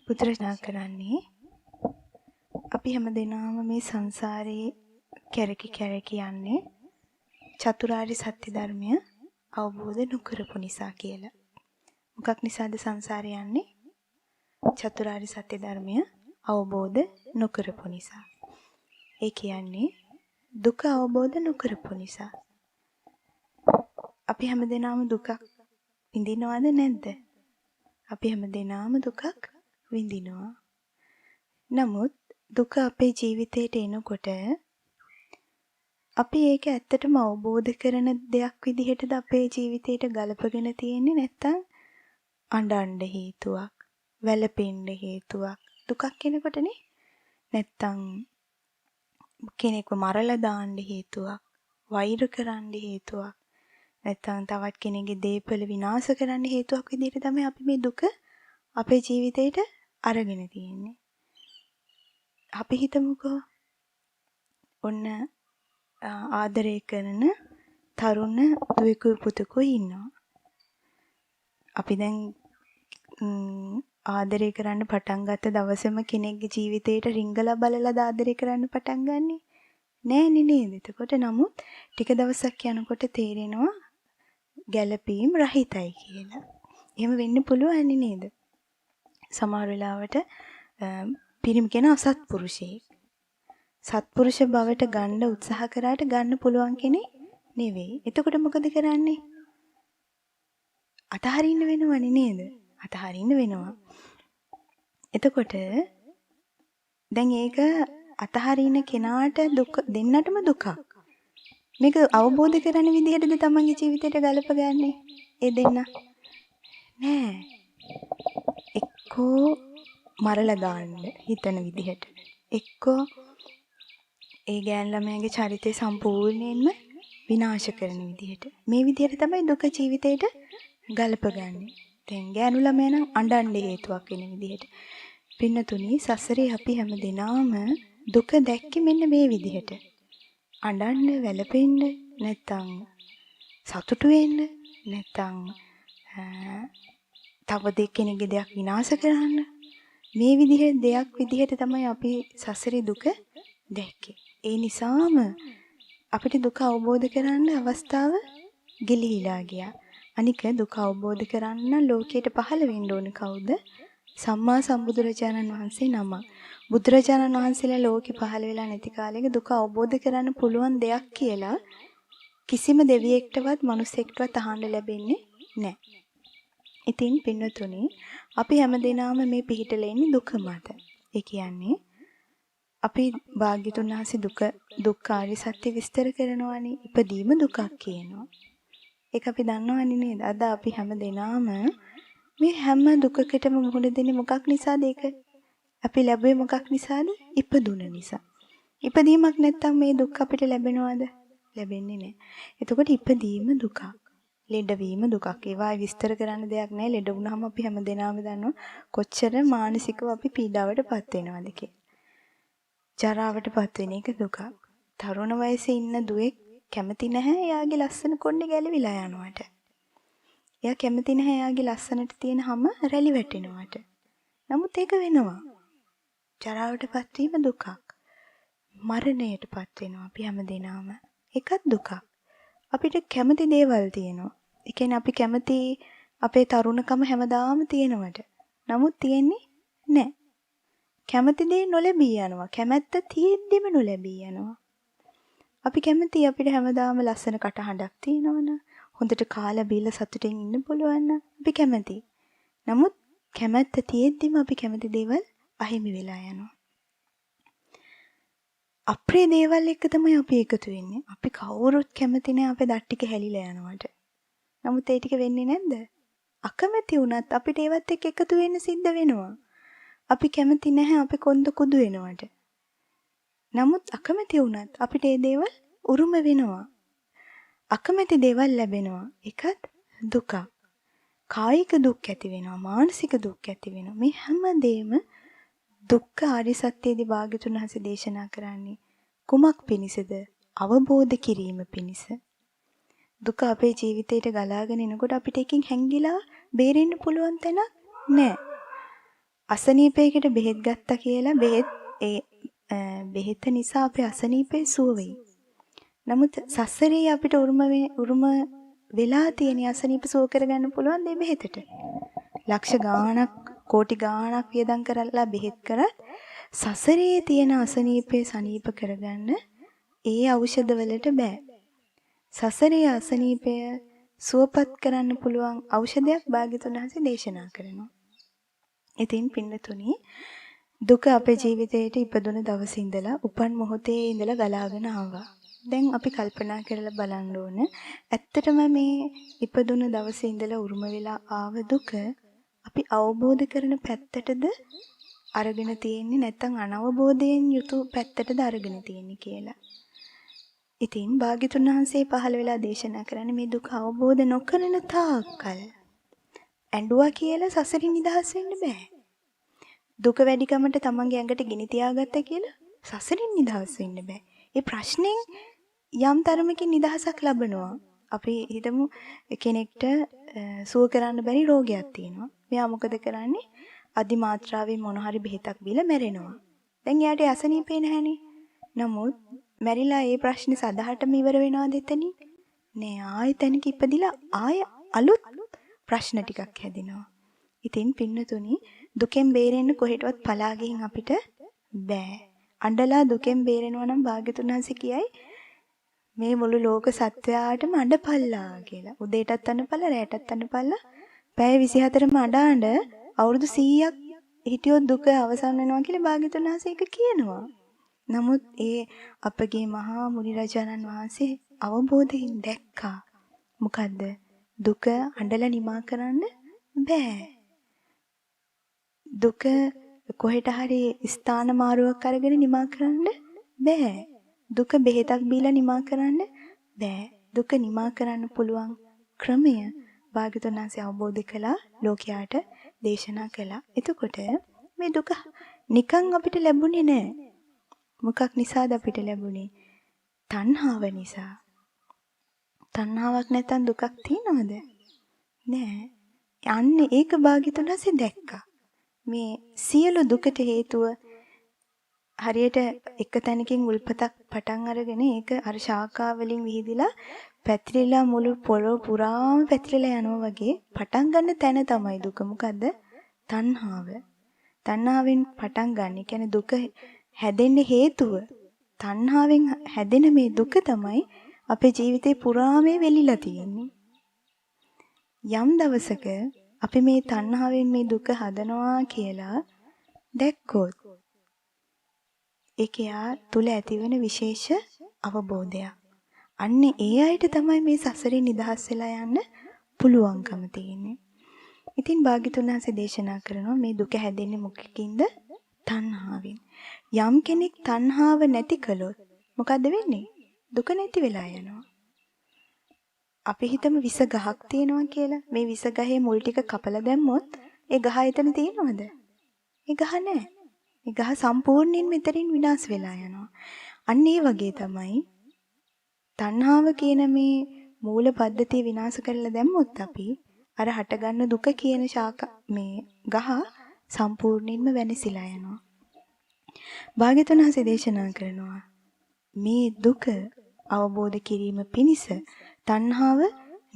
පුත්‍රජනා කරන්නේ අපි හැමදෙනාම මේ සංසාරේ කැරකි යන්නේ චතුරාර්ය සත්‍ය ධර්මය අවබෝධ නොකරපු නිසා කියලා. මොකක් නිසාද සංසාරේ යන්නේ? චතුරාර්ය සත්‍ය ධර්මය අවබෝධ නොකරපු නිසා. ඒ කියන්නේ දුක අවබෝධ නොකරපු නිසා. අපි හැමදෙනාම දුකක් විඳිනවද නැද්ද? අපි හැමදෙනාම දුකක් විඳිනවා. නමුත් දුක අපේ ජීවිතේට එනකොට අපි ඒක ඇත්තටම අවබෝධ කරන දෙයක් විදිහටද අපේ ජීවිතේට ගලපගෙන තියෙන්නේ නැත්නම් අඬන්න හේතුවක්, වැළපෙන්න හේතුවක් දුකක් එනකොටනේ. නැත්නම් කෙනෙක්ව මරලා දාන්න හේතුවක්, වෛර කරන්න හේතුවක්, නැත්නම් තවත් කෙනෙකුගේ දේපල විනාශ කරන්න හේතුවක් විදිහට තමයි අපි මේ දුක අපේ ජීවිතේට අරගෙන තියෙන්නේ. අපි හිතමුකෝ ඔන්න ආදරය කරන තරුණ දුවෙකුයි පුතෙකුයි ඉන්නවා. අපි දැන් ආදරය කරන්න පටන් ගත්ත දවසේම කෙනෙක්ගේ ජීවිතේට රිංගලා බලලා ආදරය කරන්න පටන් ගන්නෙ නෑනේ නේද? එතකොට නමුත් ටික දවසක් යනකොට තේරෙනවා ගැළපීම් රහිතයි කියලා. එහෙම වෙන්න පුළුවන් නේද? සමහර වෙලාවට පිරිමි කෙනා අසත්පුරුෂයෙක්. සත්පුරුෂ බවට ගන්න උත්සාහ කරාට ගන්න පුළුවන් කෙනෙක් නෙවෙයි. එතකොට මොකද කරන්නේ? අතහරින්න වෙනවනේ නේද? අතහරින්න වෙනවා. එතකොට දැන් ඒක අතහරින කෙනාට දුක දෙන්නටම දුකක්. මේක අවබෝධ කරගන්න විදිහටද තමන්ගේ ජීවිතයට ගලපගන්නේ? ඒ දෙන්න නෑ. එක්කෝ මරලා දාන්න හිතන විදිහට. එක්කෝ ඒ ගෑන් ළමයාගේ චරිතය සම්පූර්ණයෙන්ම විනාශ කරන විදිහට. මේ විදිහට තමයි දුක ජීවිතේට ගලපගන්නේ. දැන් ගෑනු ළමයා නම් අඬන්න හේතුවක් වෙන විදිහට. පින්නතුනි සසරේ අපි හැමදෙනාම දුක දැක්කේ මෙන්න මේ විදිහට. අඬන්න, වැළපෙන්න, නැත්තම් සතුටු වෙන්න, නැත්තම් තව කෙනෙක්ගේ දෙයක් විනාශ කරන්න. මේ විදිහේ දෙයක් විදිහට තමයි අපි සසරේ දුක දැක්කේ. ඒ නිසාම අපිට දුක අවබෝධ කරගන්න අවස්ථාව ගිලිහිලා ගියා. අනික දුක අවබෝධ කරගන්න ලෝකයට පහළ වෙන්න ඕන කවුද? සම්මා සම්බුදුරජාණන් වහන්සේ නම. බුදුරජාණන් වහන්සේලා ලෝකෙ පහළ වෙලා නැති කාලෙක දුක අවබෝධ කරගන්න පුළුවන් දෙයක් කියලා කිසිම දෙවියෙක්ටවත් මිනිසෙක්ටවත් අහන්න ලැබෙන්නේ නැහැ. ඉතින් පින්වතුනි අපි හැමදෙනාම මේ පිහිටලා ඉන්නේ දුක මත. ඒ කියන්නේ අපි භාග්‍යතුන් වහන්සේ දුක්ඛාරිය සත්‍ය විස්තර කරනවානේ. ඉපදීම දුකක් කියනවා. ඒක අපි දන්නවනේ නේද? අද අපි හැමදෙනාම මේ හැම දුකකටම මුහුණ දෙන්නේ මොකක් නිසාද? ඒක අපි ලැබුවේ මොකක් නිසාද? ඉපදුන නිසා. ඉපදීමක් නැත්තම් මේ දුක් අපිට ලැබෙනවද? ලැබෙන්නේ නැහැ. එතකොට ඉපදීම දුකක්. ලෙඩවීම දුකක්. ඒවා විස්තර කරන්න දෙයක් නැහැ. ලෙඩ වුණාම අපි හැමදෙනාම දන්නවා කොච්චර මානසිකව අපි පීඩාවටපත් වෙනවද කියලා. ජරාවටපත් වෙන එක දුකක්. තරුණ වයසේ ඉන්න දුවෙක් කැමති නැහැ එයාගේ ලස්සන කොණ්ඩේ ගැලවිලා යනවට. එයා කැමති නැහැ එයාගේ ලස්සනට තියෙන හැම රැලි වැටෙනවට. නමුත් ඒක වෙනවා. ජරාවටපත් වීම දුකක්. මරණයටපත් වෙනවා අපි හැමදෙනාම. ඒකත් දුකක්. අපිට කැමති දේවල් තියෙනවා. ඒ කියන්නේ අපි කැමති අපේ තරුණකම හැමදාම තියෙනවට. නමුත් තියෙන්නේ නැහැ. කැමති දේ නොලැබී යනවා. කැමැත්ත තියෙද්දිම නොලැබී යනවා. අපි කැමති අපිට හැමදාම ලස්සන කටහඬක් තියෙනවනේ. හොඳට කාලා බීලා සතුටින් ඉන්න පුළුවන් නම් අපි කැමති. නමුත් කැමැත්ත තියෙද්දිම අපි කැමති දේවල් අහිමි වෙලා යනවා. අපේ දේවල් එක්ක තමයි අපි එකතු වෙන්නේ. අපි කවුරුත් කැමති නෑ අපේ දත් ටික හැලිලා යනවට. නමුත් ඒ ටික වෙන්නේ නැද්ද? අකමැති වුණත් අපිට ඒවත් එක්ක එකතු වෙන්න සිද්ධ වෙනවා. අපි කැමති නැහැ අපි කොන්ද කුදු වෙනවට. නමුත් අකමැති වුණත් අපිට ඒ දේවල් උරුම වෙනවා. අකමැති දේවල් ලැබෙනවා. ඒකත් දුක. කායික දුක් ඇති වෙනවා, මානසික දුක් ඇති වෙනවා. මේ හැමදේම දුක්ඛ ආර්ය සත්‍යයේදී භාග්‍යතුන් වහන්සේ දේශනා කරන්නේ කුමක් පිණිසද? අවබෝධ කිරීම පිණිස. දුක අපේ ජීවිතයට ගලාගෙන එනකොට අපිට එකකින් හැංගිලා බේරෙන්න පුළුවන් තැනක් නැහැ. අසනීපයකට බෙහෙත් ගත්තා කියලා බෙහෙත නිසා අපේ අසනීපේ සුව වෙයි. නමුත් සසරේ අපිට උරුම වෙලා තියෙන අසනීප සුව කරගන්න පුළුවන් මේ බෙහෙතට. ලක්ෂ ගාණක් කෝටි ගාණක් වියදම් කරලා බෙහෙත් කරත් සසරේ තියෙන අසනීපේ සනීප කරගන්න ඒ ඖෂධ වලට බෑ. සසරේ අසනීපය සුවපත් කරන්න පුළුවන් ඖෂධයක් භාග්‍යතුන් වහන්සේ දේශනා කරනවා. ඉතින් පින්නතුනි දුක අපේ ජීවිතේට ඉපදුන දවසේ ඉඳලා උපන් මොහොතේ ඉඳලා ගලාගෙන ආවා. දැන් අපි කල්පනා කරලා බලන්න ඕන ඇත්තටම මේ ඉපදුන දවසේ ඉඳලා උරුම වෙලා ආව දුක අපි අවබෝධ කරන පැත්තටද අරගෙන තියෙන්නේ නැත්නම් අනවබෝධයෙන් යුතු පැත්තටද අරගෙන තියෙන්නේ කියලා. ඉතින් භාග්‍යතුන් වහන්සේ පහළ වෙලා දේශනා කරන්නේ මේ දුක අවබෝධ නොකරන තාක්කල් ඇඬුවා කියලා සසරින් නිදහස් වෙන්න බෑ. දුක වැඩිකමට තමන්ගේ ඇඟට ගිනි තියාගත්තා කියලා සසරින් නිදහස් වෙන්න බෑ. ඒ ප්‍රශ්نين යම් තරමකින් නිදහසක් ලබනවා. අපි හිතමු කෙනෙක්ට සුව කරන්න බැරි රෝගයක් තියෙනවා. මෙයා මොකද කරන්නේ? අධි මාත්‍රාවෙන් මොන හරි බෙහෙතක් බීලා මැරෙනවා. දැන් එයාට අසනීපේ නැහැනේ. නමුත් මැරිලා ඒ ප්‍රශ්නේ සදාටම ඉවර වෙනවද එතනින්? නෑ ආයෙතනික ඉපදිලා ආයෙ අලුත් ප්‍රශ්න ටිකක් හැදෙනවා. ඉතින් පින්නතුනි දුකෙන් බේරෙන්න කොහෙටවත් පලා ගිහින් අපිට බෑ. අඬලා දුකෙන් බේරෙනවා නම් භාග්‍යතුන් වහන්සේ කියයි මේ මුළු ලෝක සත්වයාටම අඬපල්ලා කියලා. උදේටත් අඬපල්ලා රැටත් අඬපල්ලා. පැය 24ම අඬාඬ අවුරුදු 100ක් හිටියොත් දුක අවසන් වෙනවා කියලා භාග්‍යතුන් වහන්සේ ඒක කියනවා. නමුත් ඒ අපගේ මහා මුනි රජාණන් වහන්සේ අවබෝධයෙන් දැක්කා. මොකද්ද? දුක අඬලා නිමා කරන්න බෑ. දුක කොහෙට හරි ස්ථාන මාරුවක් අරගෙන නිමා කරන්න බෑ. දුක බෙහෙතක් බීලා නිමා කරන්න බෑ. දුක නිමා කරන්න පුළුවන් ක්‍රමය භාග්‍යවතුන් වහන්සේ අවබෝධ කළා, ලෝකයාට දේශනා කළා. එතකොට මේ දුක නිකන් අපිට ලැබුණේ නෑ. මොකක් නිසාද අපිට ලැබුණේ? තණ්හාව නිසා. තණ්හාවක් නැත්නම් දුකක් තියනවද? නෑ. යන්නේ ඒක භාග්‍යවතුන් වහන්සේ දැක්කා. මේ සියලු දුකට හේතුව හරියට එක තැනකින් උල්පතක් පටන් අරගෙන ඒක අර ශාඛා වලින් විහිදිලා පැතිරිලා මුළු පොළොව පුරාම පැතිරිලා යනවා වගේ පටන් ගන්න තැන තමයි දුක. මොකද්ද? තණ්හාව. තණ්හාවෙන් පටන් ගන්න. ඒ කියන්නේ දුක හැදෙන්න හේතුව තණ්හාවෙන් හැදෙන මේ දුක තමයි අපේ ජීවිතේ පුරාම වෙලිලා තියෙන්නේ. යම් දවසක අපි මේ තණ්හාවෙන් මේ දුක හදනවා කියලා දැක්කොත් ඒක යා තුල ඇතිවෙන විශේෂ අවබෝධයක්. අන්න ඒ අයට තමයි මේ සසරේ නිදහස් වෙලා යන්න පුළුවන්කම තියෙන්නේ. ඉතින් භාග්‍යතුන් වහන්සේ දේශනා කරනවා මේ දුක හැදෙන්නේ මොකකින්ද? තණ්හාවෙන්. යම් කෙනෙක් තණ්හාව නැති කළොත් මොකද වෙන්නේ? දුක නැති වෙලා යනවා. අපි හිතමු විස ගහක් තියෙනවා කියලා. මේ විස ගහේ මුල් ටික කපලා දැම්මොත් ඒ ගහ එතන තියෙනවද? ඒ ගහ නැහැ. ඒ ගහ සම්පූර්ණයෙන් මෙතනින් විනාශ වෙලා යනවා. අන්න ඒ වගේ තමයි තණ්හාව කියන මේ මූල පද්ධතිය විනාශ කරලා දැම්මොත් අපි අර හටගන්න දුක කියන මේ ගහ සම්පූර්ණයෙන්ම වෙනසිලා යනවා. භාග්‍යවතුන් වහන්සේ දේශනා කරනවා මේ දුක අවබෝධ කිරීම පිණිස තණ්හාව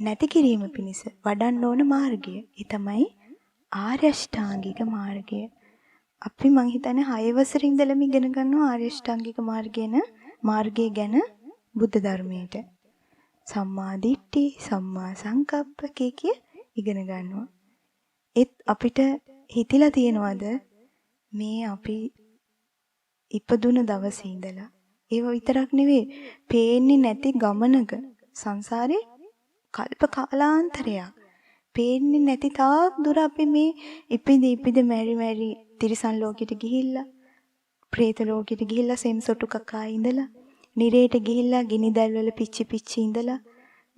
නැති කිරීම පිණිස වඩන්න ඕන මාර්ගය. ඒ තමයි ආර්ය අෂ්ටාංගික මාර්ගය. අපි මං හිතන්නේ 6 වසරේ ඉඳලම ඉගෙන ගන්නවා ආර්ය අෂ්ටාංගික මාර්ගය ගැන බුද්ධ ධර්මයේට. සම්මා දිට්ඨි, සම්මා සංකප්ප කිය ඉගෙන ගන්නවා. ඒත් අපිට හිතිලා තියෙනවද මේ අපි ඉපදුන දවසේ ඉඳලා ඒව විතරක් නෙවෙයි පේන්නේ නැති ගමනක සංසාරේ කල්ප කාලාන්තරයක් පේන්නේ නැති තාක් දුර අපි මේ ඉපිද මෙරි තිරිසන් ලෝකෙට ගිහිල්ලා പ്രേත ලෝකෙට ගිහිල්ලා සෙම්සොටු කකා ඉඳලා නිරේට ගිහිල්ලා ගිනි දැල් වල පිච්චි ඉඳලා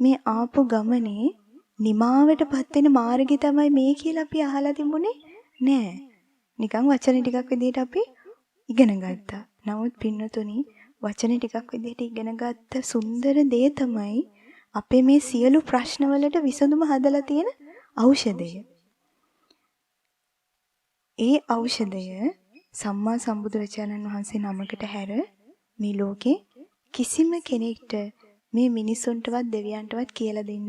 මේ ආපු ගමනේ නිමාවටපත් වෙන මාර්ගය තමයි මේ කියලා අපි අහලා තිබුණේ නෑ. නිකන් වචන ටිකක් විදිහට අපි ඉගෙන ගත්තා. නමුත් පින්නතුනි වචන ටිකක් විදිහට ඉගෙන ගත්ත සුන්දර දේ තමයි අපේ මේ සියලු ප්‍රශ්න වලට විසඳුම හදලා තියෙන ඖෂධය. ඒ ඖෂධය සම්මා සම්බුදුරජාණන් වහන්සේ නමකට හැර මේ ලෝකේ කිසිම කෙනෙක්ට මේ මිනිසුන්ටවත් දෙවියන්ටවත් කියලා දෙන්න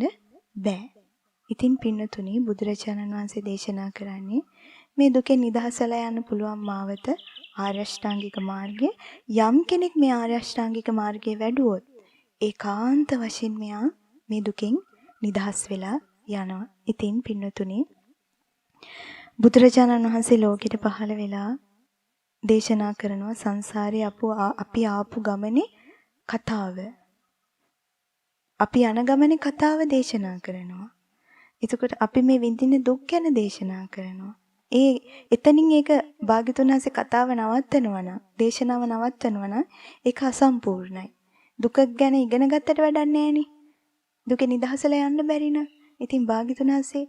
බෑ. ඉතින් පින්නතුනි බුදුරජාණන් වහන්සේ දේශනා කරන්නේ මේ දුකෙන් නිදහසලා යන්න පුළුවන් මාවත ආර්ය අෂ්ටාංගික මාර්ගය. යම් කෙනෙක් මේ ආර්ය අෂ්ටාංගික මාර්ගයේ වැඩුවොත් ඒකාන්ත වශයෙන් මෙයා මේ දුකෙන් නිදහස් වෙලා යනවා. ඉතින් පින්නතුනි බුදුරජාණන් වහන්සේ ලෝකෙට පහළ වෙලා දේශනා කරනවා සංසාරේ අපි ආපු ගමනේ කතාව. අපි යන ගමනේ කතාව දේශනා කරනවා. එතකොට අපි මේ විඳින දුක් ගැන දේශනා කරනවා. එතනින් ඒක භාග්‍යතුන් වහන්සේ කතාව නවත්තනවා නම්, දේශනාව නවත්තනවා නම් ඒක අසම්පූර්ණයි. දුක ගැන ඉගෙන ගත්තට වැඩක් නැහෙනේ. දුකේ නිදහසලා යන්න බැරි නම්. ඉතින් භාග්‍යතුන් වහන්සේ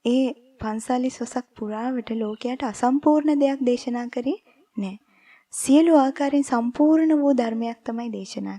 ඒ 45 වසක් පුරාවට ලෝකයට අසම්පූර්ණ දෙයක් දේශනා කරේ නැහැ. සියලු ආකාරයෙන් සම්පූර්ණ වූ ධර්මයක් තමයි දේශනා